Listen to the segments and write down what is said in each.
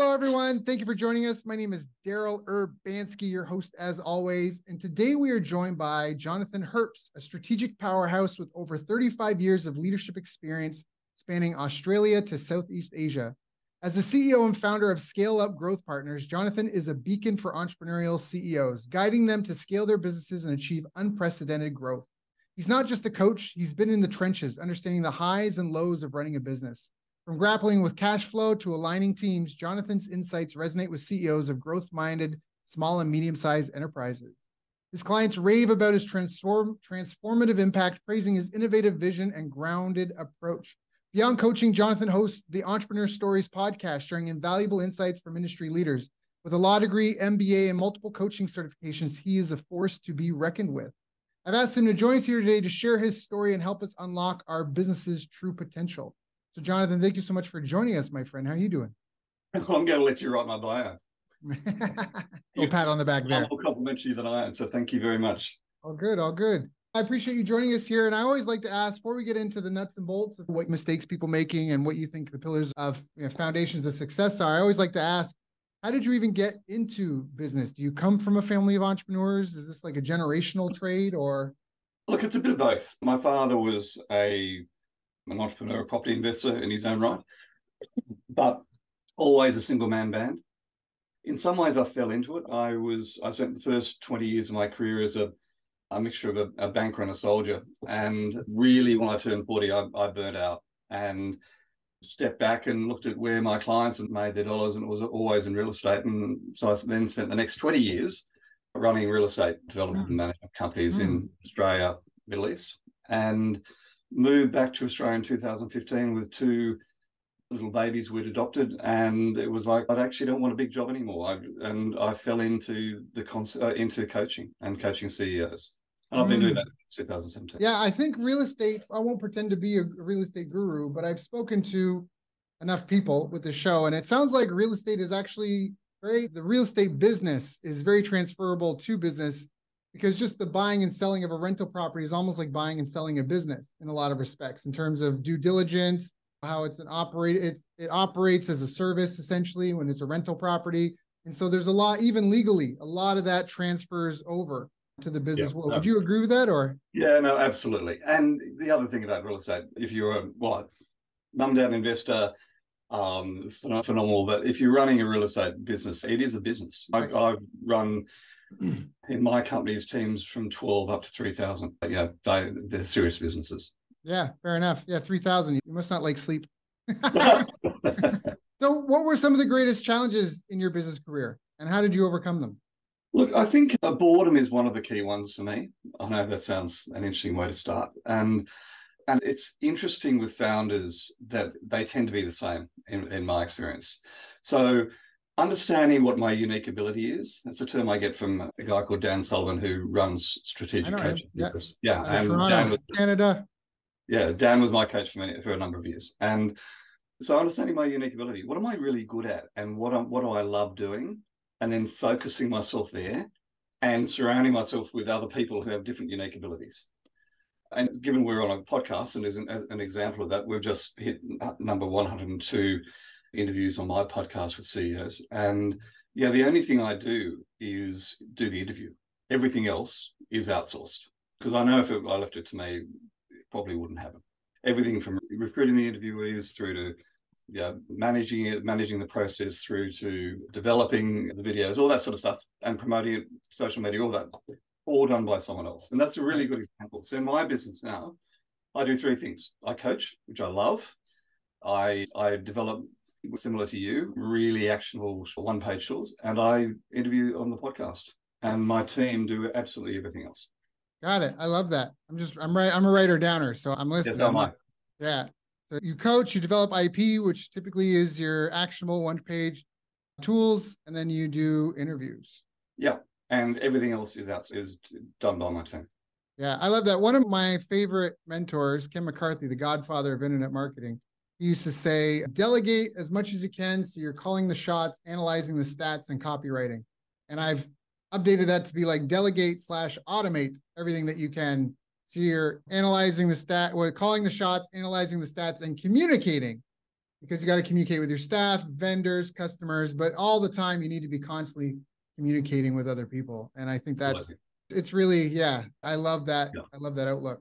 Hello, everyone. Thank you for joining us. My name is Daryl Urbanski, your host as always. And today we are joined by Jonathan Herps, a strategic powerhouse with over 35 years of leadership experience spanning Australia to Southeast Asia. As the CEO and founder of Scale Up Growth Partners, Jonathan is a beacon for entrepreneurial CEOs, guiding them to scale their businesses and achieve unprecedented growth. He's not just a coach, he's been in the trenches, understanding the highs and lows of running a business. From grappling with cash flow to aligning teams, Jonathan's insights resonate with CEOs of growth-minded, small and medium-sized enterprises. His clients rave about his transformative impact, praising his innovative vision and grounded approach. Beyond coaching, Jonathan hosts the Entrepreneur Stories podcast, sharing invaluable insights from industry leaders. With a law degree, MBA, and multiple coaching certifications, he is a force to be reckoned with. I've asked him to join us here today to share his story and help us unlock our business's true potential. So, Jonathan, thank you so much for joining us, my friend. How are you doing? I'm going to let you write my bio. Little pat on the back there. I'm more complimentary than I am, so thank you very much. All good, all good. I appreciate you joining us here. And I always like to ask, before we get into the nuts and bolts of what mistakes people making and what you think the pillars of foundations of success are, I always like to ask, how did you even get into business? Do you come from a family of entrepreneurs? Is this like a generational trade or? Look, it's a bit of both. My father was an entrepreneur, a property investor in his own right, but always a single man band. In some ways, I fell into it. I spent the first 20 years of my career as a mixture of a banker and a soldier. And really, when I turned 40, I burnt out and stepped back and looked at where my clients had made their dollars, and it was always in real estate. And so I then spent the next 20 years running real estate development and management companies in Australia, Middle East, and moved back to Australia in 2015 with two little babies we'd adopted, and it was like, I actually don't want a big job anymore. I fell into into coaching and coaching CEOs, and I've been doing that since 2017. Yeah, I think real estate, I won't pretend to be a real estate guru, but I've spoken to enough people with the show, and it sounds like real estate is actually the real estate business is very transferable to business, because just the buying and selling of a rental property is almost like buying and selling a business in a lot of respects, in terms of due diligence, how it operates as a service, essentially, when it's a rental property. And so there's a lot, even legally, a lot of that transfers over to the business world. Would you agree with that, or? Yeah, no, absolutely. And the other thing about real estate, if you're a mum, dad investor, phenomenal. But if you're running a real estate business, it is a business. Right. I've run in my company's teams from 12 up to 3,000. Yeah, they're serious businesses. Yeah, fair enough. Yeah, 3,000. You must not like sleep. So what were some of the greatest challenges in your business career, and how did you overcome them? Look, I think boredom is one of the key ones for me. I know that sounds an interesting way to start. And it's interesting with founders that they tend to be the same in my experience. So understanding what my unique ability is, that's a term I get from a guy called Dan Sullivan, who runs strategic coaching. Yeah. And Toronto, Canada. Yeah, Dan was my coach for a number of years. And so understanding my unique ability, what am I really good at, and what do I love doing? And then focusing myself there and surrounding myself with other people who have different unique abilities. And given we're on a podcast, and as an example of that, we've just hit number 102 interviews on my podcast with CEOs. And yeah, the only thing I do is do the interview. Everything else is outsourced, because I know if I left it to me, it probably wouldn't happen. Everything from recruiting the interviewees through to managing the process, through to developing the videos, all that sort of stuff, and promoting it, social media, all that, all done by someone else. And that's a really good example. So in my business now, I do three things. I coach, which I love. I develop, similar to you, really actionable one-page tools, and I interview on the podcast. And my team do absolutely everything else. Got it. I love that. I'm a writer downer, so I'm listening. Yes, am I. Yeah. So you coach, you develop IP, which typically is your actionable one-page tools, and then you do interviews. Yeah, and everything else is done by my team. Yeah, I love that. One of my favorite mentors, Ken McCarthy, the godfather of internet marketing, he used to say, delegate as much as you can so you're calling the shots, analyzing the stats, and copywriting. And I've updated that to be like delegate/automate everything that you can. So you're analyzing the calling the shots, analyzing the stats, and communicating because you got to communicate with your staff, vendors, customers, but all the time you need to be constantly communicating with other people. And I think it's really, yeah, I love that. Yeah. I love that outlook.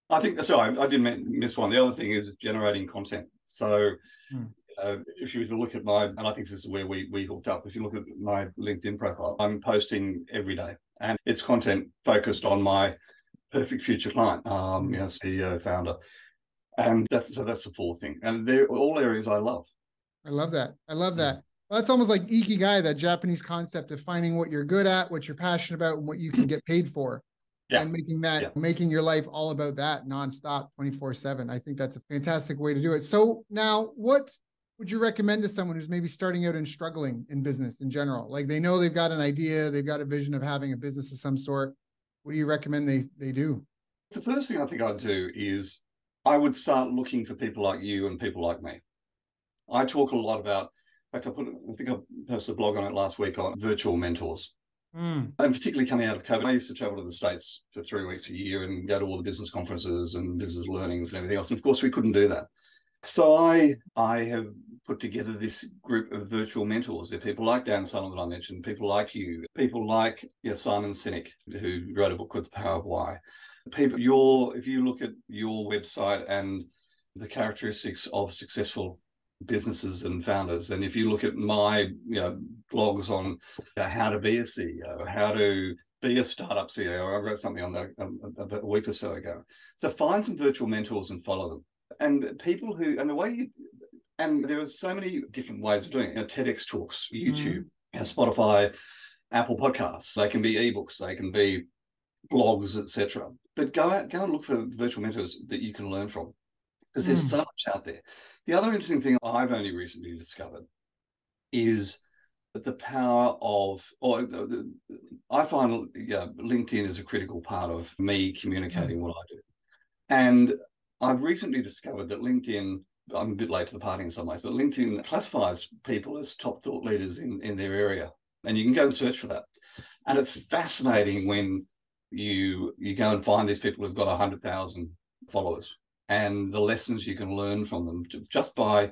I think, sorry, I didn't miss one. The other thing is generating content. So if you were to look at and I think this is where we hooked up. If you look at my LinkedIn profile, I'm posting every day, and it's content focused on my perfect future client, CEO, founder. And that's the fourth thing. And they're all areas I love. I love that. I love that. Well, that's almost like ikigai, that Japanese concept of finding what you're good at, what you're passionate about, and what you can get paid for. Yeah. And making your life all about that nonstop, 24/7. I think that's a fantastic way to do it. So now, what would you recommend to someone who's maybe starting out and struggling in business in general? Like, they know they've got an idea, they've got a vision of having a business of some sort. What do you recommend they do? The first thing I think I'd do is I would start looking for people like you and people like me. I talk a lot about, in fact, I think I posted a blog on it last week on virtual mentors. And particularly coming out of COVID, I used to travel to the States for 3 weeks a year and go to all the business conferences and business learnings and everything else. And of course, we couldn't do that. So I have put together this group of virtual mentors. They're people like Dan Sullivan that I mentioned, people like you, people like Simon Sinek, who wrote a book called The Power of Why. If you look at your website and the characteristics of successful businesses and founders, and if you look at my blogs on how to be a CEO, how to be a startup CEO, I wrote something on that about a week or so ago. So find some virtual mentors and follow them. And people and there are so many different ways of doing it. TEDx talks, YouTube, Spotify, Apple Podcasts. They can be ebooks, they can be blogs, etc. But go and look for virtual mentors that you can learn from, because there's so much out there. The other interesting thing I've only recently discovered is the power of, I find LinkedIn is a critical part of me communicating what I do. And I've recently discovered that LinkedIn, I'm a bit late to the party in some ways, but LinkedIn classifies people as top thought leaders in their area. And you can go and search for that. And it's fascinating when you go and find these people who've got 100,000 followers, and the lessons you can learn from them just by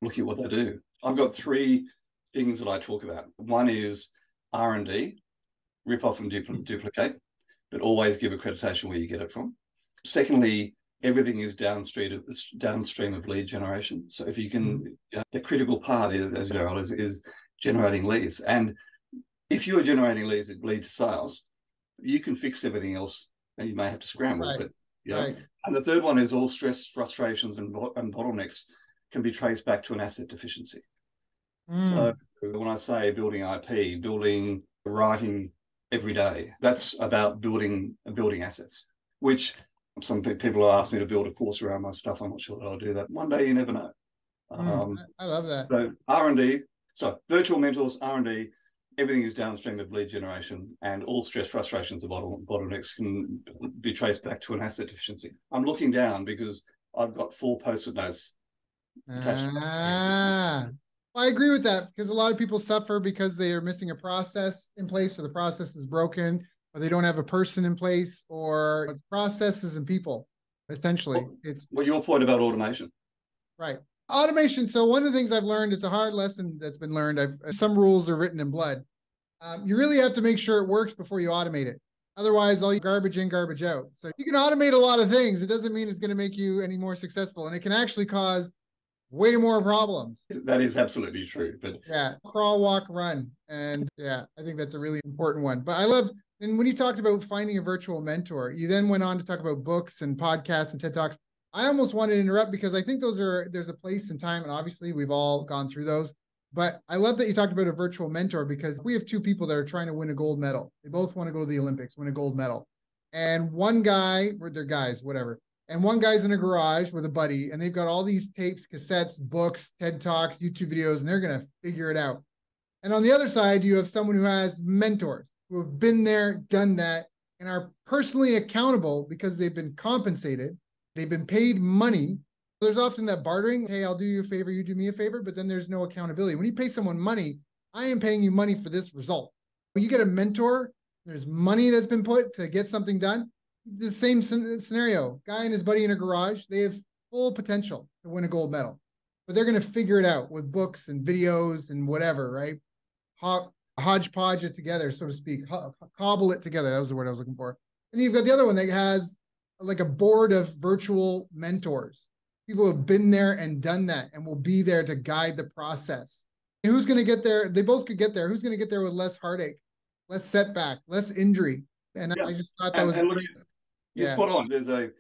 looking at what they do. I've got 3 things that I talk about. One is R&D, rip off and duplicate, but always give accreditation where you get it from. Secondly, everything is downstream of lead generation. So if you can, the critical part is generating leads. And if you are generating leads that lead to sales, you can fix everything else, and you may have to scramble. Right. But And the third one is all stress, frustrations, and bottlenecks can be traced back to an asset deficiency. So when I say building IP, writing every day, that's about building assets, which some people have asked me to build a course around my stuff. I'm not sure that I'll do that. One day, you never know. I love that. So R&D, virtual mentors, R&D, everything is downstream of lead generation, and all stress, frustrations, and bottlenecks can be traced back to an asset deficiency. I'm looking down because I've got 4 post-it notes attached. Well, I agree with that, because a lot of people suffer because they are missing a process in place, or the process is broken, or they don't have a person in place, or processes and people. Essentially, your point about automation. Right. Automation. So one of the things I've learned, it's a hard lesson that's been learned. Some rules are written in blood. You really have to make sure it works before you automate it. Otherwise, all you garbage in, garbage out. So you can automate a lot of things. It doesn't mean it's going to make you any more successful. And it can actually cause way more problems. That is absolutely true. But crawl, walk, run. And I think that's a really important one. But I love, and when you talked about finding a virtual mentor, you then went on to talk about books and podcasts and TED Talks. I almost wanted to interrupt, because I think there's a place and time, and obviously we've all gone through those. But I love that you talked about a virtual mentor, because we have 2 people that are trying to win a gold medal. They both want to go to the Olympics, win a gold medal. And one guy, or they're guys, whatever. And one guy's in a garage with a buddy, and they've got all these tapes, cassettes, books, TED Talks, YouTube videos, and they're going to figure it out. And on the other side, you have someone who has mentors who have been there, done that, and are personally accountable because they've been compensated. They've been paid money. There's often that bartering. Hey, I'll do you a favor, you do me a favor, but then there's no accountability. When you pay someone money, I am paying you money for this result. When you get a mentor, there's money that's been put to get something done. The same scenario, guy and his buddy in a garage, they have full potential to win a gold medal. but they're going to figure it out with books and videos and whatever, right? Hodgepodge it together, so to speak, cobble it together. That was the word I was looking for. And you've got the other one that has like a board of virtual mentors. People have been there and done that and will be there to guide the process. And who's going to get there? They both could get there. Who's going to get there with less heartache, less setback, less injury? And I just thought that was look, great. You're spot on. There's a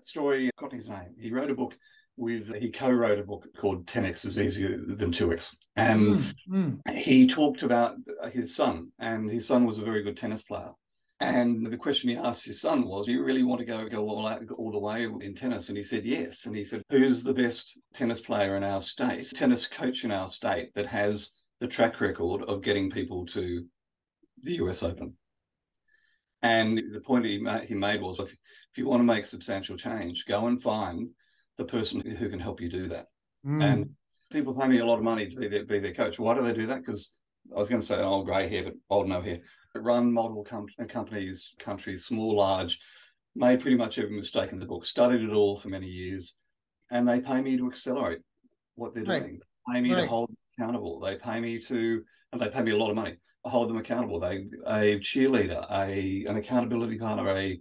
story, I forgot his name. He co-wrote a book called 10x is easier than 2x. And he talked about his son, and his son was a very good tennis player. And the question he asked his son was, do you really want to go all the way in tennis? And he said, yes. And he said, who's the best tennis player in our state, tennis coach in our state that has the track record of getting people to the US Open? And the point he made was, if you want to make substantial change, go and find the person who can help you do that. And people pay me a lot of money to be their coach. Why do they do that? Because I was going to say old grey hair, but old no hair. Run multiple companies, countries, small, large, made pretty much every mistake in the book, studied it all for many years, and they pay me to accelerate what they're doing. They pay me to hold them accountable. They pay me and they pay me a lot of money. I hold them accountable. A cheerleader, an accountability partner,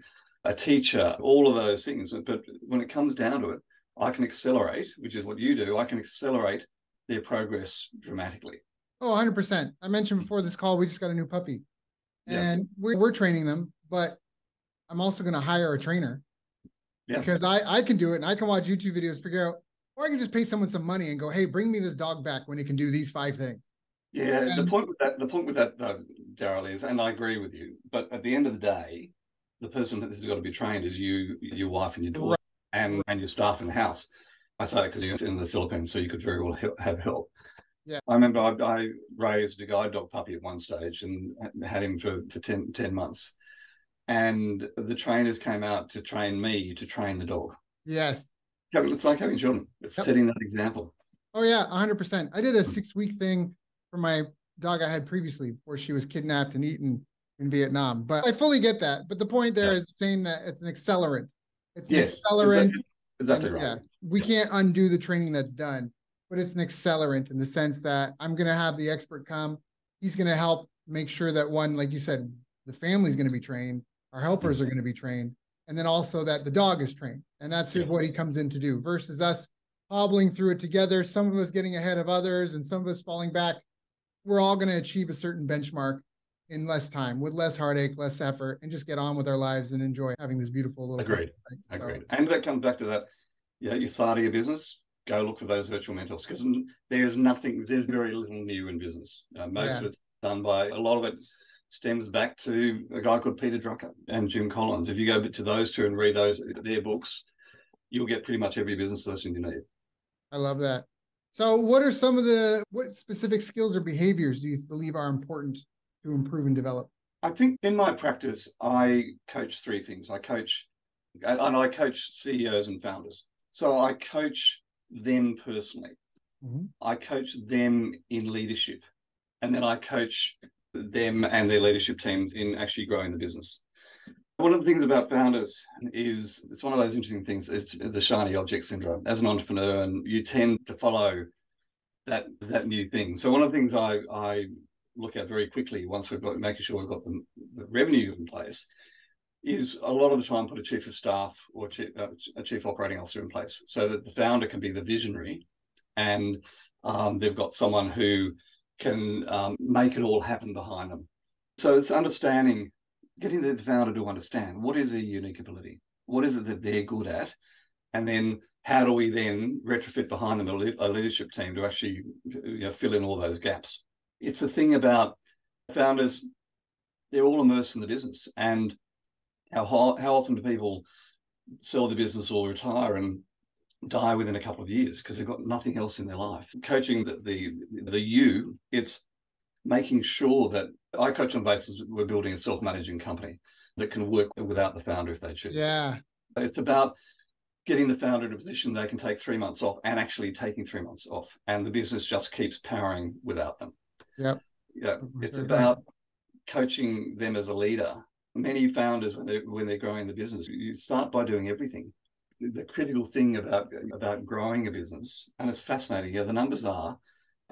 a teacher, all of those things. But when it comes down to it, I can accelerate, which is what you do. I can accelerate their progress dramatically. Oh, 100%. I mentioned before this call, we just got a new puppy. And we're training them, but I'm also going to hire a trainer because I can do it and I can watch YouTube videos, figure out, or I can just pay someone some money and go, hey, bring me this dog back when it can do these 5 things. Yeah, the point with that, though, Daryl, is, and I agree with you, but at the end of the day, the person that has got to be trained is you, your wife, and your daughter, and your staff in the house. I say that because you're in the Philippines, so you could very well have help. Yeah, I remember I raised a guide dog puppy at one stage and had him for 10 months. And the trainers came out to train me to train the dog. Yes. It's like having children. It's setting that example. Oh, yeah, 100%. I did a 6-week thing for my dog I had previously before she was kidnapped and eaten in Vietnam. But I fully get that. But the point there is saying that it's an accelerant. It's an accelerant. Exactly right. Yeah, we can't undo the training that's done. But it's an accelerant in the sense that I'm going to have the expert come. He's going to help make sure that one, like you said, the family's going to be trained, our helpers are going to be trained, and then also that the dog is trained. And that's what he comes in to do versus us hobbling through it together. Some of us getting ahead of others and some of us falling back. We're all going to achieve a certain benchmark in less time, with less heartache, less effort, and just get on with our lives and enjoy having this beautiful little. Agreed. And that comes back to that. Yeah, you start your business. Go look for those virtual mentors because there's very little new in business. Most of it's done by, a lot of it stems back to a guy called Peter Drucker and Jim Collins. If you go to those two and read their books, you'll get pretty much every business lesson you need. I love that. So what specific skills or behaviors do you believe are important to improve and develop? I think in my practice, I coach 3 things. I coach CEOs and founders. So I coach them personally. I coach them in leadership, and then I coach them and their leadership teams in actually growing the business. One of the things about founders is it's one of those interesting things. It's the shiny object syndrome. As an entrepreneur, and you tend to follow that new thing. So one of the things I look at very quickly once we've got making sure we've got the revenue in place is a lot of the time put a chief of staff or a chief operating officer in place so that the founder can be the visionary and they've got someone who can make it all happen behind them. So it's getting the founder to understand what is their unique ability, what is it that they're good at, and then how do we then retrofit behind them a leadership team to actually fill in all those gaps. It's the thing about founders, they're all immersed in the business, and how often do people sell the business or retire and die within a couple of years because they've got nothing else in their life? Coaching it's making sure that I coach on basis we're building a self-managing company that can work without the founder if they choose. Yeah. It's about getting the founder in a position they can take 3 months off and actually taking 3 months off, and the business just keeps powering without them. Yep. Yeah. It's about coaching them as a leader. Many founders, when they're growing the business, you start by doing everything the critical thing about growing a business, and it's fascinating. Yeah, the numbers are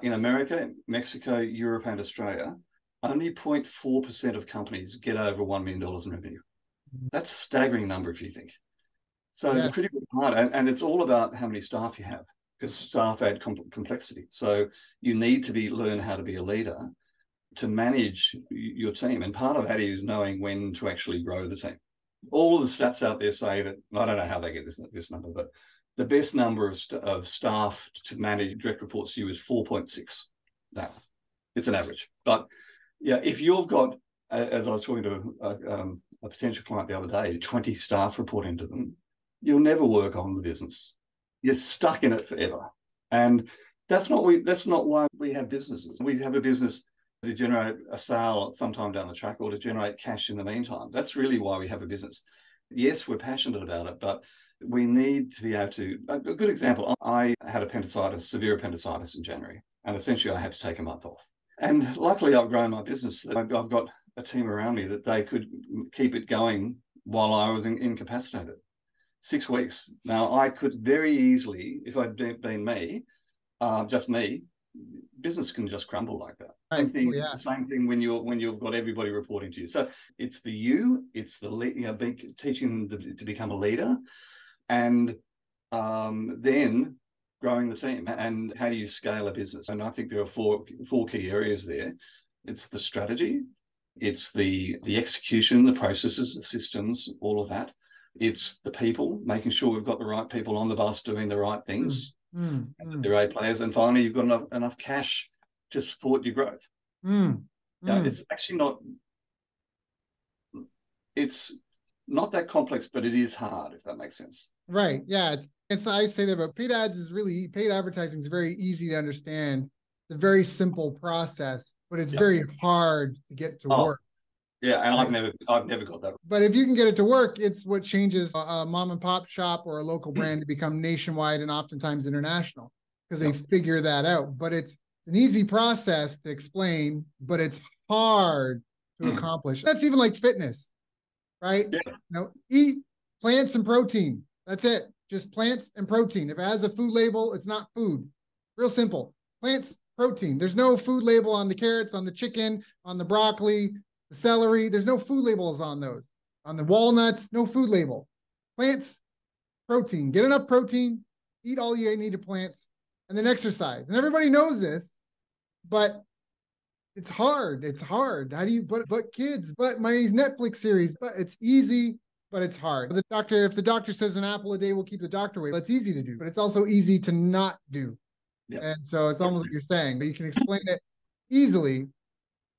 in America, Mexico, Europe, and Australia, only 0.4% of companies get over $1 million in revenue. That's a staggering number if you think. So the critical part, and it's all about how many staff you have, because staff add complexity. So you need to learn how to be a leader to manage your team. And part of that is knowing when to actually grow the team. All the stats out there say that, I don't know how they get this number, but the best number of staff to manage direct reports to you is 4.6. Now, it's an average. But yeah, if you've got, as I was talking to a potential client the other day, 20 staff reporting to them, you'll never work on the business. You're stuck in it forever. And that's not why we have businesses. We have a business to generate a sale sometime down the track or to generate cash in the meantime. That's really why we have a business. Yes, we're passionate about it, but we need to be able to. A good example, I had severe appendicitis in January, and essentially I had to take a month off. And luckily I've grown my business. I've got a team around me that they could keep it going while I was incapacitated. 6 weeks. Now, I could very easily, if I'd been me, just me, business can just crumble like that. Right. Same thing when you've got everybody reporting to you. So it's teaching them to become a leader, and then growing the team. And how do you scale a business? And I think there are four key areas there. It's the strategy, it's the execution, the processes, the systems, all of that. It's the people, making sure we've got the right people on the bus doing the right things. They're A players. And finally, you've got enough cash to support your growth. It's actually it's not that complex, but it is hard, if that makes sense. Right. Yeah. It's I say that, but paid advertising is very easy to understand. It's a very simple process, but it's very hard to get to work. Yeah, and right. I've never got that. But if you can get it to work, it's what changes a mom and pop shop or a local brand to become nationwide and oftentimes international, because they figure that out. But it's an easy process to explain, but it's hard to accomplish. That's even like fitness, right? Yeah. Eat plants and protein. That's it. Just plants and protein. If it has a food label, it's not food. Real simple. Plants, protein. There's no food label on the carrots, on the chicken, on the broccoli, the celery. There's no food labels on those. On the walnuts, no food label. Plants, protein. Get enough protein, eat all you need of plants, and then exercise. And everybody knows this, but it's hard. It's hard. How do you, but kids, but my Netflix series, but it's easy, but it's hard. If the doctor says an apple a day will keep the doctor away, that's easy to do, but it's also easy to not do. And so it's almost like you're saying, but you can explain it easily,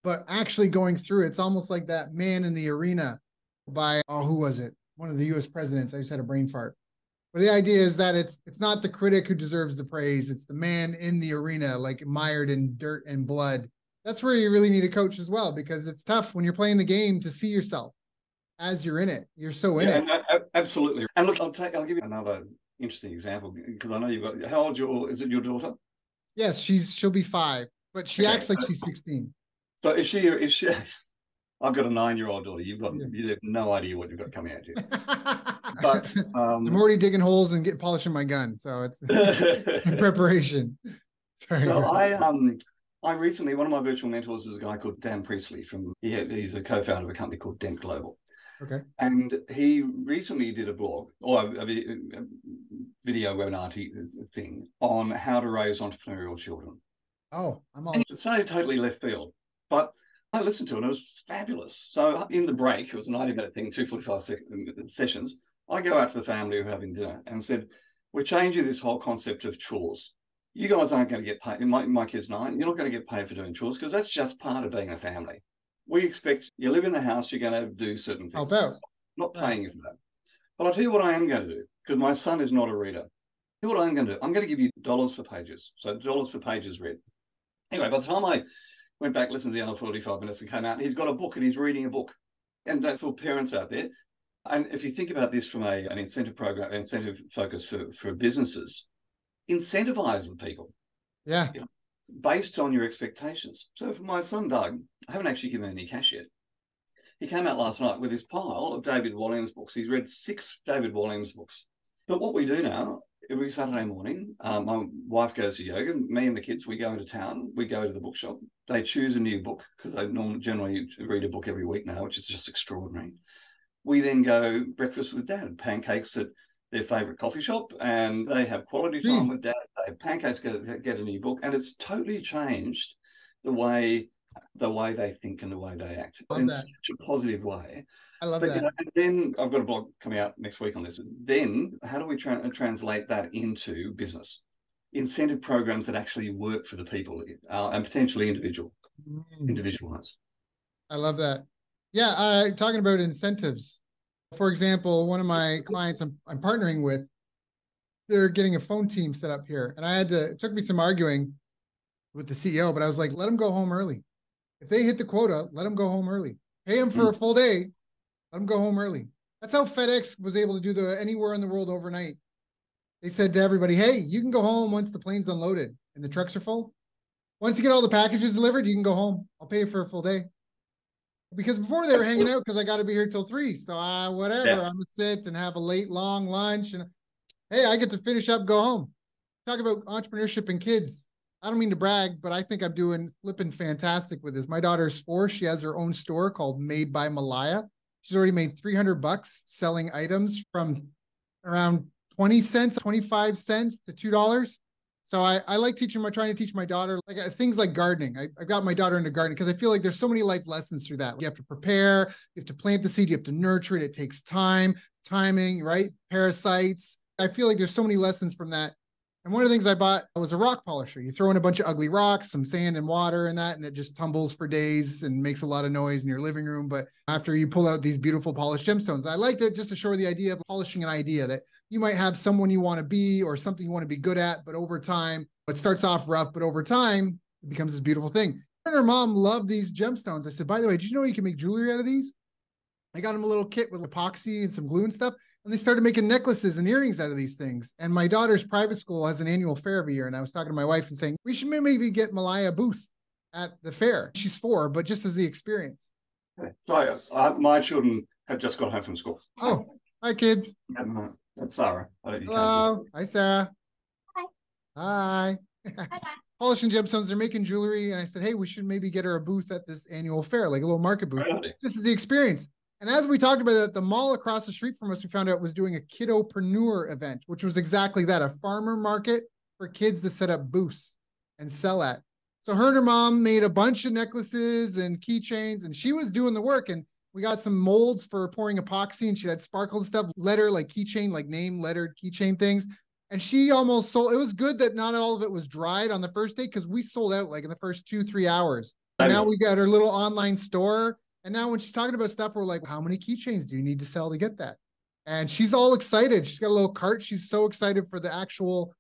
but actually going through it's almost like that Man in the Arena by, who was it? One of the US presidents. I just had a brain fart. But the idea is that it's not the critic who deserves the praise. It's the man in the arena, like mired in dirt and blood. That's where you really need a coach as well, because it's tough when you're playing the game to see yourself as you're in it. You're so in it. Absolutely. And look, I'll give you another interesting example, because I know you've got, how old is it your daughter? Yes, she'll be 5, but she acts like she's 16. So is she I've got a 9-year-old daughter. You have no idea what you've got coming at you. But I'm already digging holes and polishing my gun, so it's in preparation. Sorry. So I recently, one of my virtual mentors is a guy called Dan Priestley he's a co-founder of a company called Dent Global. Okay. And he recently did a blog or a video webinar thing on how to raise entrepreneurial children. Oh, I'm all. And it's so totally left field, but I listened to it and it was fabulous. So in the break, it was a 90-minute thing, 245 sessions. I go out to the family who are having dinner and said, we're changing this whole concept of chores. You guys aren't going to get paid. My kid's 9. You're not going to get paid for doing chores because that's just part of being a family. We expect you live in the house, you're going to do certain things. Help out. Not paying you for that. But I'll tell you what I am going to do, because my son is not a reader. Here's what I'm going to do. I'm going to give you dollars for pages. So dollars for pages read. Anyway, by the time I went back, listened to the other 45 minutes and came out, he's got a book and he's reading a book. And that's for parents out there. And if you think about this from an incentive program, incentive focus for businesses, incentivize the people. Yeah. Based on your expectations. So for my son, Doug, I haven't actually given him any cash yet. He came out last night with his pile of David Walliams books. He's read 6 David Walliams books. But what we do now, every Saturday morning, my wife goes to yoga. Me and the kids, we go into town. We go to the bookshop. They choose a new book because they generally read a book every week now, which is just extraordinary. We then go breakfast with Dad, pancakes at their favourite coffee shop, and they have quality time with Dad. They have pancakes, get a new book, and it's totally changed the way they think and the way they act in such a positive way. I love that. And then I've got a blog coming out next week on this. Then how do we translate that into business? Incentive programs that actually work for the people and potentially individualized. I love that. Yeah, talking about incentives. For example, one of my clients I'm partnering with, they're getting a phone team set up here. And it took me some arguing with the CEO, but I was like, let them go home early. If they hit the quota, let them go home early. Pay them for a full day, let them go home early. That's how FedEx was able to do anywhere in the world overnight. They said to everybody, hey, you can go home once the plane's unloaded and the trucks are full. Once you get all the packages delivered, you can go home. I'll pay you for a full day. Because before they were hanging out because I got to be here till 3. So whatever, I'm going to sit and have a late, long lunch. And hey, I get to finish up, go home. Talk about entrepreneurship and kids. I don't mean to brag, but I think I'm doing flipping fantastic with this. My daughter's 4. She has her own store called Made by Malaya. She's already made $300 selling items from around 20 cents, 25 cents to $2. So I like trying to teach my daughter things like gardening. I got my daughter into gardening because I feel like there's so many life lessons through that. You have to prepare, you have to plant the seed, you have to nurture it. It takes time, timing, right? Parasites. I feel like there's so many lessons from that. And one of the things I bought was a rock polisher. You throw in a bunch of ugly rocks, some sand and water and that, and it just tumbles for days and makes a lot of noise in your living room. But after you pull out these beautiful polished gemstones, I liked it just to show the idea of polishing an idea that you might have someone you want to be or something you want to be good at, but over time, it starts off rough, but over time, it becomes this beautiful thing. And her mom loved these gemstones. I said, by the way, did you know you can make jewelry out of these? I got them a little kit with epoxy and some glue and stuff. And they started making necklaces and earrings out of these things. And my daughter's private school has an annual fair every year. And I was talking to my wife and saying, we should maybe get Malaya a booth at the fair. She's 4, but just as the experience. So my children have just got home from school. Oh, hi, kids. That's Sarah. Hello. Hi, Sarah. Hi. Hi. Polishing gemstones. They're making jewelry. And I said, hey, we should maybe get her a booth at this annual fair, like a little market booth. Right. This is the experience. And as we talked about it, the mall across the street from us, we found out was doing a kidopreneur event, which was exactly that, a farmer market for kids to set up booths and sell at. So her and her mom made a bunch of necklaces and keychains, and she was doing the work. And we got some molds for pouring epoxy, and she had sparkle and stuff, letter, like keychain, like name lettered keychain things. And she almost sold. It was good that not all of it was dried on the first day because we sold out like in the first 2-3 hours. And now we got her little online store. And now when she's talking about stuff, we're like, how many keychains do you need to sell to get that? And she's all excited. She's got a little cart. She's so excited for the actual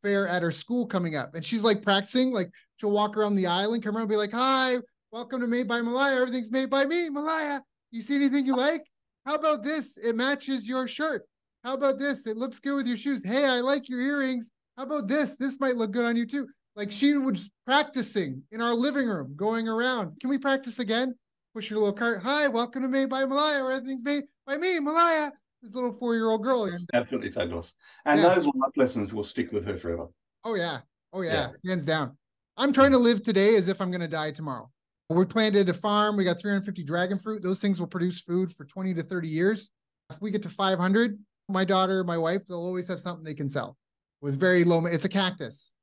fair at her school coming up. And she's like practicing, like she'll walk around the island, come around and be like, hi, welcome to Made by Malaya. Everything's made by me, Malaya. You see anything you like? How about this? It matches your shirt. How about this? It looks good with your shoes. Hey, I like your earrings. How about this? This might look good on you too. Like she was practicing in our living room, going around. Can we practice again? Push your little cart. Hi, welcome to Made by Malaya, where everything's made by me, Malaya. This little 4-year-old girl. It's absolutely fabulous. And those life lessons will stick with her forever. Oh, yeah. Oh, yeah. Hands down. I'm trying to live today as if I'm going to die tomorrow. We planted a farm. We got 350 dragon fruit. Those things will produce food for 20 to 30 years. If we get to 500, my daughter, my wife, they'll always have something they can sell with very low. It's a cactus.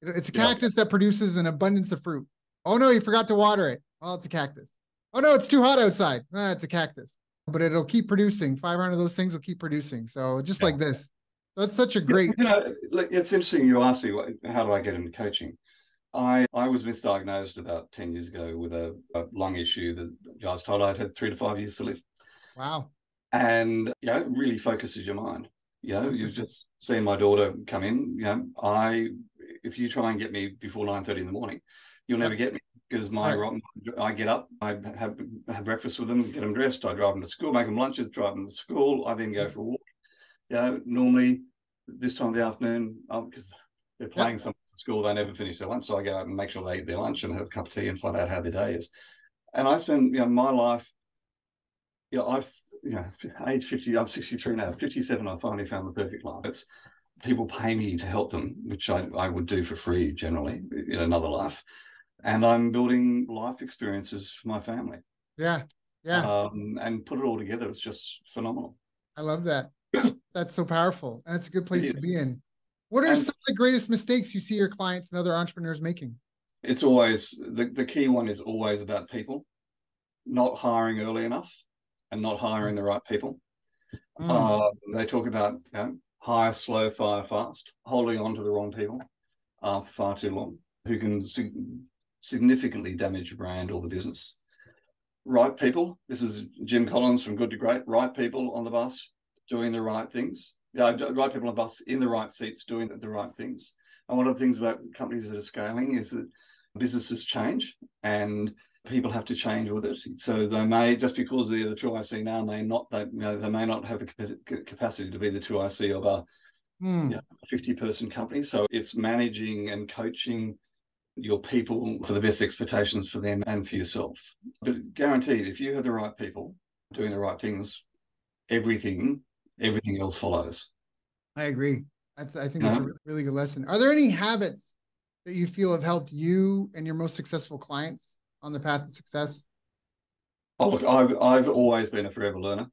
It's a cactus that produces an abundance of fruit. Oh, no, you forgot to water it. Well, it's a cactus. Oh, no, it's too hot outside. It's a cactus. But it'll keep producing. 500 of those things will keep producing. So just like this. So it's such a great... It's interesting you asked me, how do I get into coaching? I was misdiagnosed about 10 years ago with a lung issue that I was told I'd had 3 to 5 years to live. Wow. And, it really focuses your mind. You've just seen my daughter come in. If you try and get me before 9:30 in the morning, you'll never get me. Because I get up, I have breakfast with them, get them dressed, I drive them to school, make them lunches, drive them to school, I then go for a walk. Normally this time of the afternoon, because they're playing something at school, they never finish their lunch, so I go out and make sure they eat their lunch and have a cup of tea and find out how their day is. And I spend, my life, age 50, I'm 63 now, 57, I finally found the perfect life. It's people pay me to help them, which I would do for free generally in another life. And I'm building life experiences for my family. Yeah. Yeah. And put it all together. It's just phenomenal. I love that. That's so powerful. And it's a good place to be in. What are And some of the greatest mistakes you see your clients and other entrepreneurs making? it's always, the key one is always about people, not hiring early enough and not hiring the right people. They talk about hire slow, fire fast, holding on to the wrong people for far too long, who can significantly damage your brand or the business. Right people. This is Jim Collins from Good to Great. Right people on the bus doing the right things. Yeah, right people on the bus in the right seats doing the right things. And one of the things about companies that are scaling is that businesses change and people have to change with it. So they may, just because they're the 2IC now, they may not have the capacity to be the 2IC of a 50-person company. So it's managing and coaching your people for the best expectations for them and for yourself. But guaranteed, if you have the right people doing the right things, everything else follows. I agree. I think that's a really, really good lesson. Are there any habits that you feel have helped you and your most successful clients on the path to success? Oh, look, I've always been a forever learner.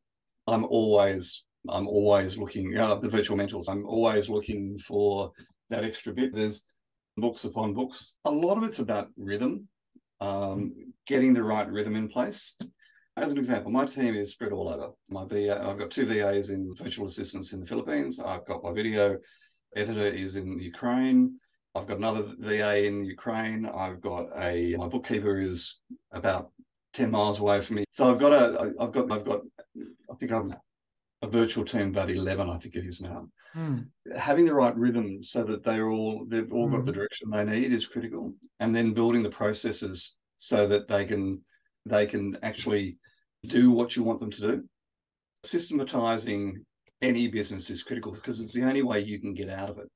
I'm always looking, the virtual mentors, I'm always looking for that extra bit. There's books upon books. A lot of it's about rhythm, getting the right rhythm in place. As an example, my team is spread all over. I've got 2 VAs in virtual assistants in the Philippines. I've got my video editor is in Ukraine. I've got another VA in Ukraine. I've got my bookkeeper is about 10 miles away from me. So I think I'm a virtual team about 11, I think it is now. Having the right rhythm so that they've all got the direction they need is critical. And then building the processes so that they can actually do what you want them to do. Systematizing any business is critical because it's the only way you can get out of it.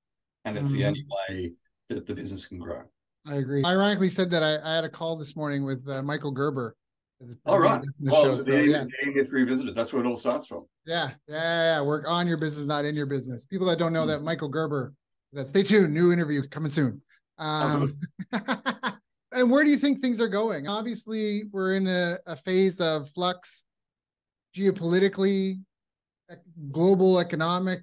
And it's the only way that the business can grow. I agree. I ironically said that I had a call this morning with Michael Gerber. All right. Well, the gets revisited. That's where it all starts from. Yeah. Work on your business, not in your business. People that don't know that Michael Gerber, stay tuned. New interview coming soon. And where do you think things are going? Obviously, we're in a phase of flux geopolitically, global economic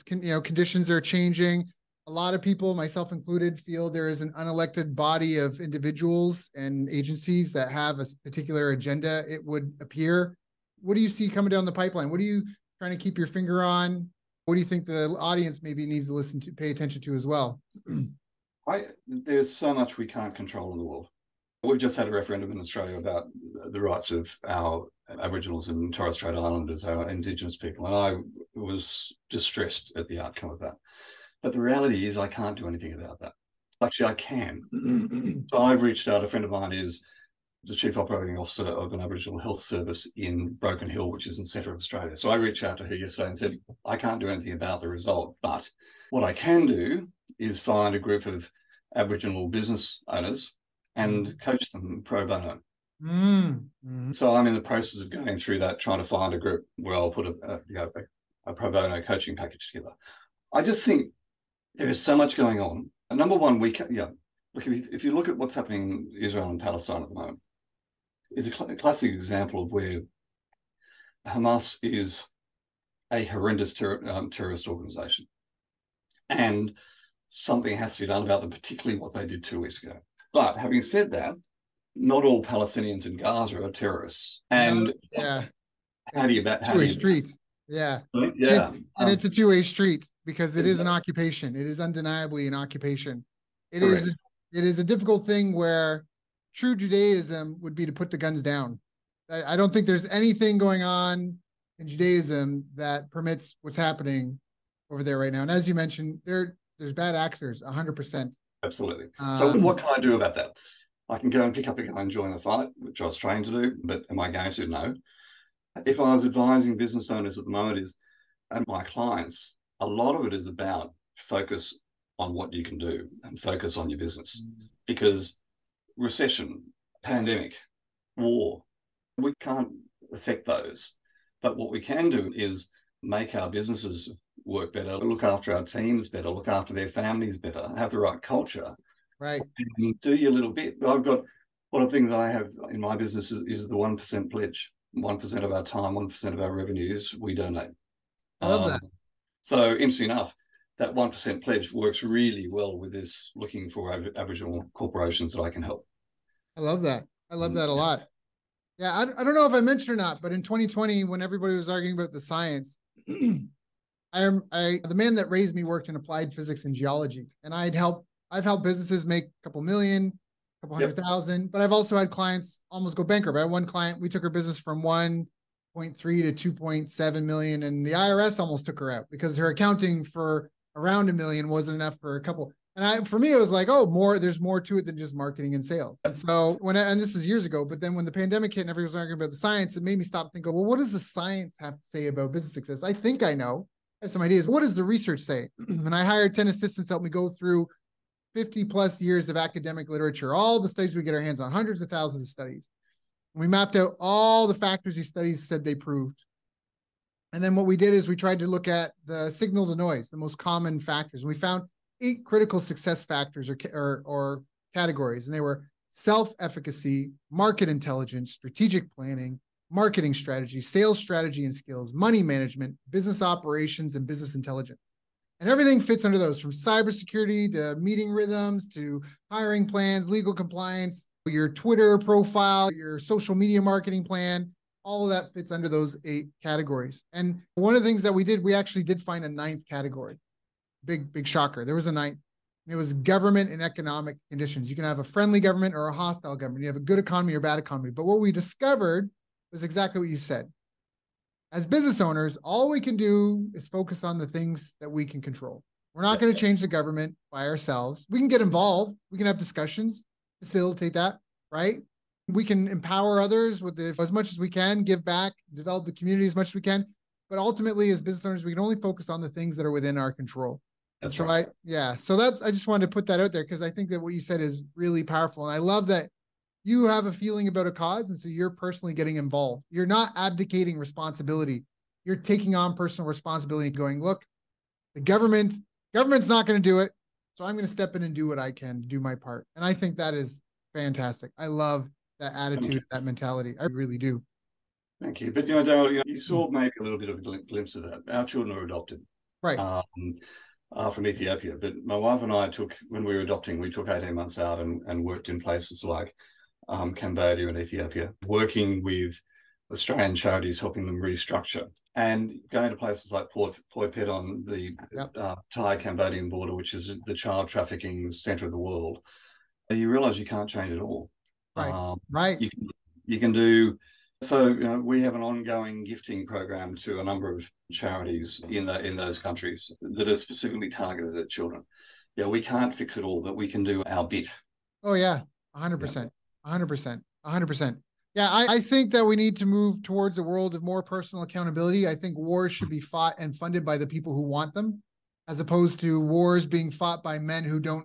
conditions are changing. A lot of people, myself included, feel there is an unelected body of individuals and agencies that have a particular agenda, it would appear. What do you see coming down the pipeline? What are you trying to keep your finger on? What do you think the audience maybe needs to pay attention to as well? There's so much we can't control in the world. We've just had a referendum in Australia about the rights of our Aboriginals and Torres Strait Islanders, our Indigenous people, and I was distressed at the outcome of that. But the reality is I can't do anything about that. Actually, I can. So I've reached out. A friend of mine is the Chief Operating Officer of an Aboriginal health service in Broken Hill, which is in the centre of Australia. So I reached out to her yesterday and said, I can't do anything about the result, but what I can do is find a group of Aboriginal business owners and coach them pro bono. So I'm in the process of going through that, trying to find a group where I'll put a pro bono coaching package together. I just think there is so much going on. And number one, if you look at what's happening in Israel and Palestine at the moment, is a classic example of where Hamas is a horrendous terrorist organization. And something has to be done about them, particularly what they did 2 weeks ago. But having said that, not all Palestinians in Gaza are terrorists. And how do you bat? Two-way street. Yeah. And it's a two-way street because it is an occupation. It is undeniably an occupation. It is a difficult thing where true Judaism would be to put the guns down. I don't think there's anything going on in Judaism that permits what's happening over there right now. And as you mentioned, there's bad actors, 100%. Absolutely. So what can I do about that? I can go and pick up a gun and join the fight, which I was trained to do, but am I going to? No. If I was advising business owners at the moment and my clients, a lot of it is about focus on what you can do and focus on your business. Because recession, pandemic, war, we can't affect those. But what we can do is make our businesses work better, look after our teams better, look after their families better, have the right culture. Right. And do your little bit. I've got one of the things I have in my business is the 1% pledge. 1% of our time, 1% of our revenues, we donate. I love that. So interesting enough, that 1% pledge works really well with this looking for Aboriginal corporations that I can help. I love that. I love that a lot. Yeah, I don't know if I mentioned or not, but in 2020, when everybody was arguing about the science, the man that raised me worked in applied physics and geology, and I've helped businesses make a couple million, a couple hundred thousand, but I've also had clients almost go bankrupt. I had one client, we took her business from 1.3 to 2.7 million, and the IRS almost took her out because her accounting for around $1 million wasn't enough for a couple. And for me, it was like, oh, there's more to it than just marketing and sales. And so and this is years ago, but then when the pandemic hit and everyone was arguing about the science, it made me stop and think, well, what does the science have to say about business success? I think I know. I have some ideas. What does the research say? And I hired 10 assistants to help me go through 50 plus years of academic literature, all the studies we get our hands on, hundreds of thousands of studies. And we mapped out all the factors these studies said they proved. And then what we did is we tried to look at the signal to noise, the most common factors. And we found 8 critical success factors or categories. And they were self-efficacy, market intelligence, strategic planning, marketing strategy, sales strategy and skills, money management, business operations, and business intelligence. And everything fits under those, from cybersecurity to meeting rhythms to hiring plans, legal compliance, your Twitter profile, your social media marketing plan. All of that fits under those 8 categories. And one of the things that we did, we actually did find a 9th category. Big shocker. There was a 9th. And it was government and economic conditions. You can have a friendly government or a hostile government. You have a good economy or bad economy. But what we discovered was exactly what you said. As business owners, all we can do is focus on the things that we can control. We're not going to change the government by ourselves. We can get involved. We can have discussions, facilitate that, right? We can empower others with as much as we can, give back, develop the community as much as we can. But ultimately, as business owners, we can only focus on the things that are within our control. That's so right. I just wanted to put that out there because I think that what you said is really powerful. And I love that you have a feeling about a cause. And so you're personally getting involved. You're not abdicating responsibility. You're taking on personal responsibility and going, look, the government's not going to do it. So I'm going to step in and do what I can to do my part. And I think that is fantastic. I love that attitude, that mentality. I really do. Thank you. But, Daryl, you saw maybe a little bit of a glimpse of that. Our children are adopted. Right. From Ethiopia. But my wife and I when we were adopting, we took 18 months out and worked in places like Cambodia and Ethiopia, working with Australian charities, helping them restructure, and going to places like Poi Phet on the Thai-Cambodian border, which is the child trafficking center of the world. You realize you can't change it all. Right. You can do. So we have an ongoing gifting program to a number of charities in those countries that are specifically targeted at children. Yeah, we can't fix it all, but we can do our bit. Oh yeah, 100%, 100%, 100%. Yeah, I think that we need to move towards a world of more personal accountability. I think wars should be fought and funded by the people who want them, as opposed to wars being fought by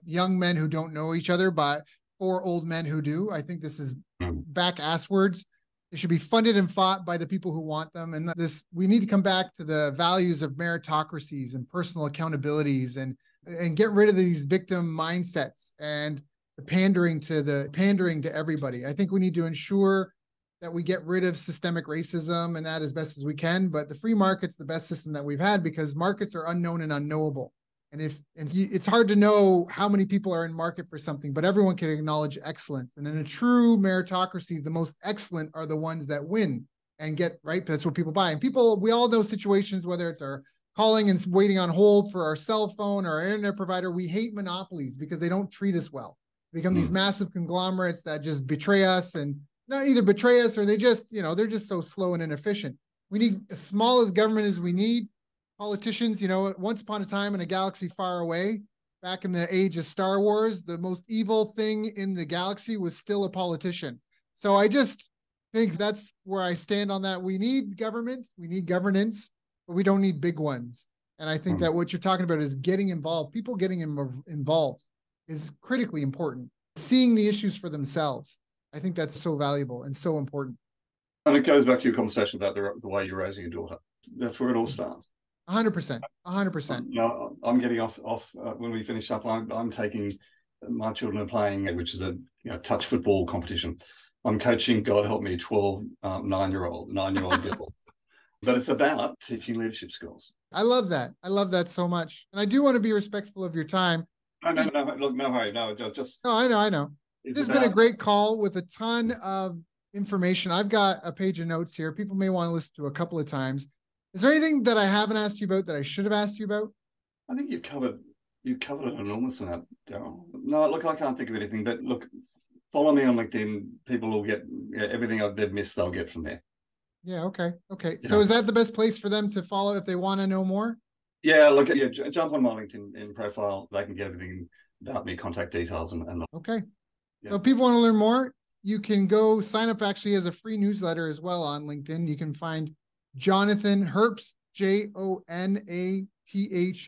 young men who don't know each other, by 4 old men who do. I think this is back asswards. It should be funded and fought by the people who want them. And we need to come back to the values of meritocracies and personal accountabilities and get rid of these victim mindsets and the pandering to everybody. I think we need to ensure that we get rid of systemic racism and that as best as we can. But the free market's the best system that we've had because markets are unknown and unknowable. And it's hard to know how many people are in market for something, but everyone can acknowledge excellence. And in a true meritocracy, the most excellent are the ones that win and get right. That's what people buy. And we all know situations, whether it's our calling and waiting on hold for our cell phone or our internet provider. We hate monopolies because they don't treat us well. They become these massive conglomerates that just betray us and not either betray us or they're just so slow and inefficient. We need as small as government as we need. Politicians, once upon a time in a galaxy far away, back in the age of Star Wars, the most evil thing in the galaxy was still a politician. So I just think that's where I stand on that. We need government, we need governance, but we don't need big ones. And I think that what you're talking about is getting involved. People getting involved is critically important. Seeing the issues for themselves. I think that's so valuable and so important. And it goes back to your conversation about the way you're raising your daughter. That's where it all starts. 100%. 100%. I'm getting off when we finish up. I'm taking, my children are playing, which is a touch football competition. I'm coaching, God help me, 12 nine-year-old girls. But it's about teaching leadership skills. I love that. I love that so much. And I do want to be respectful of your time. No, look, no hurry. No, just. No, I know. This has been a great call with a ton of information. I've got a page of notes here. People may want to listen to a couple of times. Is there anything that I haven't asked you about that I should have asked you about? I think you've covered an enormous amount, Daryl. No, look, I can't think of anything, but look, follow me on LinkedIn. People will get everything they've missed, they'll get from there. Yeah, okay. So is that the best place for them to follow if they want to know more? Yeah, look, jump on my LinkedIn profile. They can get everything about me, contact details, and okay. Yeah. So if people want to learn more, you can go sign up actually as a free newsletter as well on LinkedIn. You can find Jonathan Herps, JONATHANHERPS.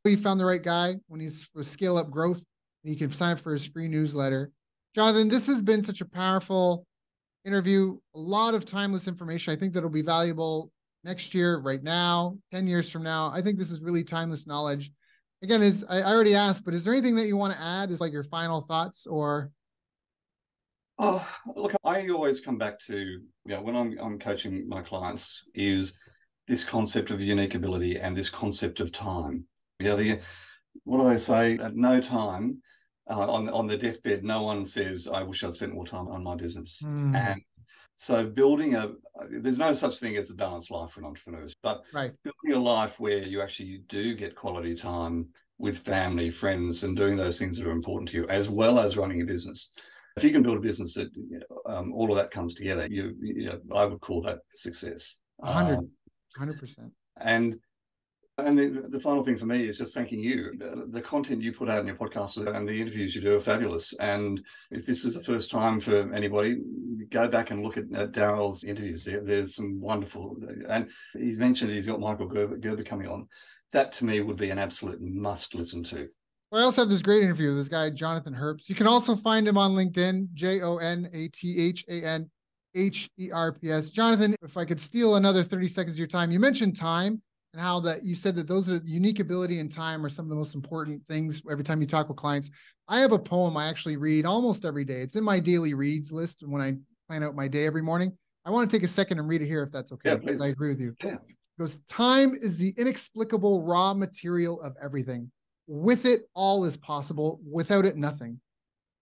He found the right guy when he's for Scale Up Growth, and you can sign up for his free newsletter. Jonathan, this has been such a powerful interview, a lot of timeless information. I think that'll be valuable next year, right now, 10 years from now. I think this is really timeless knowledge. Again, I already asked, but is there anything that you want to add as like your final thoughts or? Oh, look, I always come back to, when I'm coaching my clients is this concept of unique ability and this concept of time. What do they say? At no time, on the deathbed, no one says, I wish I'd spent more time on my business. And so there's no such thing as a balanced life for entrepreneurs, but building a life where you actually do get quality time with family, friends, and doing those things that are important to you, as well as running a business. If you can build a business that all of that comes together, I would call that success. 100%. And the final thing for me is just thanking you. The content you put out in your podcast and the interviews you do are fabulous. And if this is the first time for anybody, go back and look at Daryl's interviews. There's some wonderful, and he's mentioned he's got Michael Gerber coming on. That to me would be an absolute must listen to. Well, I also have this great interview with this guy, Jonathan Herps. You can also find him on LinkedIn, JONATHANHERPS. Jonathan, if I could steal another 30 seconds of your time, you mentioned time and how that you said that those are unique ability and time are some of the most important things every time you talk with clients. I have a poem I actually read almost every day. It's in my daily reads list when I plan out my day every morning. I want to take a second and read it here if that's okay. Yeah, I agree with you. Yeah. It goes, time is the inexplicable raw material of everything. With it, all is possible. Without it, nothing.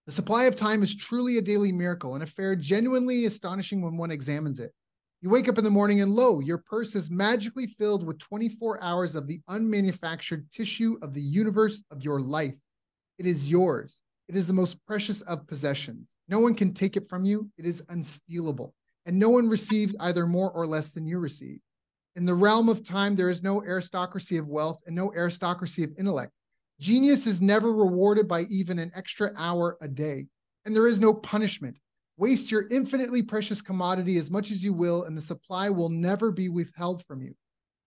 The supply of time is truly a daily miracle, an affair genuinely astonishing when one examines it. You wake up in the morning and lo, your purse is magically filled with 24 hours of the unmanufactured tissue of the universe of your life. It is yours. It is the most precious of possessions. No one can take it from you. It is unstealable. And no one receives either more or less than you receive. In the realm of time, there is no aristocracy of wealth and no aristocracy of intellect. Genius is never rewarded by even an extra hour a day, and there is no punishment. Waste your infinitely precious commodity as much as you will, and the supply will never be withheld from you.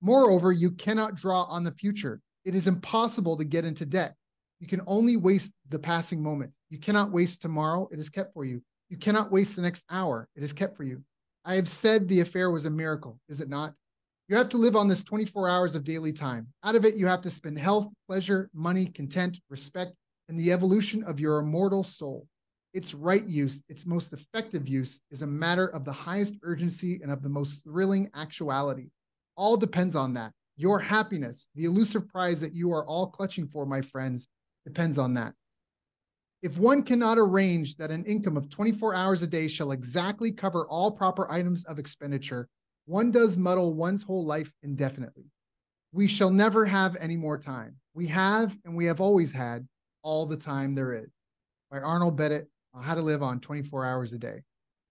Moreover, you cannot draw on the future. It is impossible to get into debt. You can only waste the passing moment. You cannot waste tomorrow. It is kept for you. You cannot waste the next hour. It is kept for you. I have said the affair was a miracle, is it not? You have to live on this 24 hours of daily time. Out of it, you have to spend health, pleasure, money, content, respect, and the evolution of your immortal soul. Its right use, its most effective use, is a matter of the highest urgency and of the most thrilling actuality. All depends on that. Your happiness, the elusive prize that you are all clutching for, my friends, depends on that. If one cannot arrange that an income of 24 hours a day shall exactly cover all proper items of expenditure, one does muddle one's whole life indefinitely. We shall never have any more time. We have, and we have always had, all the time there is. By Arnold Bennett, How to Live on 24 Hours a Day.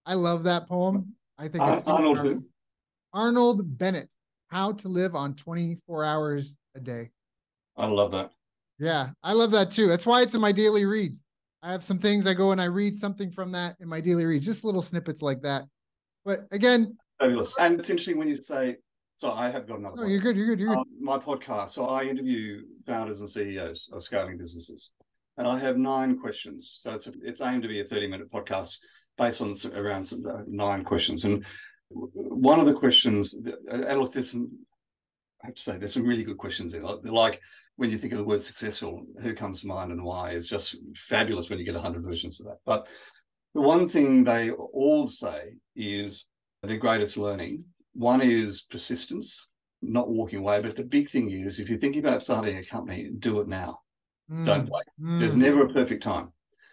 I love that poem. I think it's Arnold Bennett, How to Live on 24 Hours a Day. I love that. Yeah, I love that too. That's why it's in my daily reads. I have some things I go and I read something from that in my daily reads, just little snippets like that. But again, fabulous. And it's interesting when you say, so I have got another point. You're good. My podcast. So I interview founders and CEOs of scaling businesses. And I have 9 questions. So it's aimed to be a 30-minute podcast, based on around 9 questions. And one of the questions, and look, I have to say, there's some really good questions there. Like when you think of the word successful, who comes to mind and why is just fabulous when you get 100 versions of that. But the one thing they all say is their greatest learning. One is persistence, not walking away. But the big thing is, if you're thinking about starting a company, do it now. Don't wait. There's never a perfect time.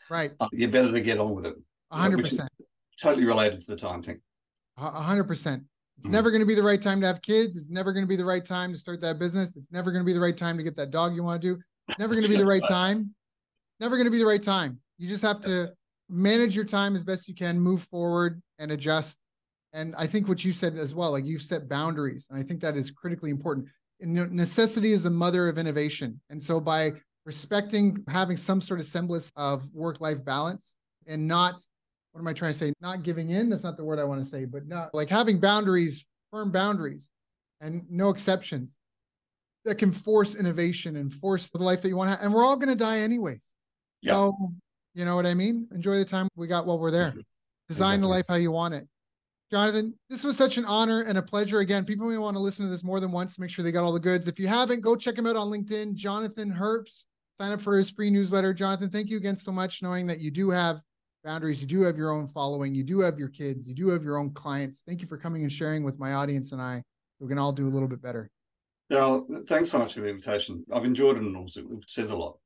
Right. You're better to get on with it. 100%. Totally related to the time thing. 100%. It's never going to be the right time to have kids. It's never going to be the right time to start that business. It's never going to be the right time to get that dog you want to do. It's never going to be the right time. Never going to be the right time. You just have to manage your time as best you can, move forward and adjust. And I think what you said as well, like you've set boundaries. And I think that is critically important. And necessity is the mother of innovation. And so by respecting, having some sort of semblance of work-life balance and not, what am I trying to say? Not giving in. That's not the word I want to say, but not like having boundaries, firm boundaries and no exceptions that can force innovation and force the life that you want to have. And we're all going to die anyways. Yeah. So, you know what I mean? Enjoy the time we got while we're there. Design the life how you want it. Jonathan, this was such an honor and a pleasure. Again, people may want to listen to this more than once to make sure they got all the goods. If you haven't, go check him out on LinkedIn, Jonathan Herps. Sign up for his free newsletter. Jonathan, thank you again so much, knowing that you do have boundaries, you do have your own following, you do have your kids, you do have your own clients. Thank you for coming and sharing with my audience and I. We can all do a little bit better. Daryl, thanks so much for the invitation. I've enjoyed it and also it says a lot.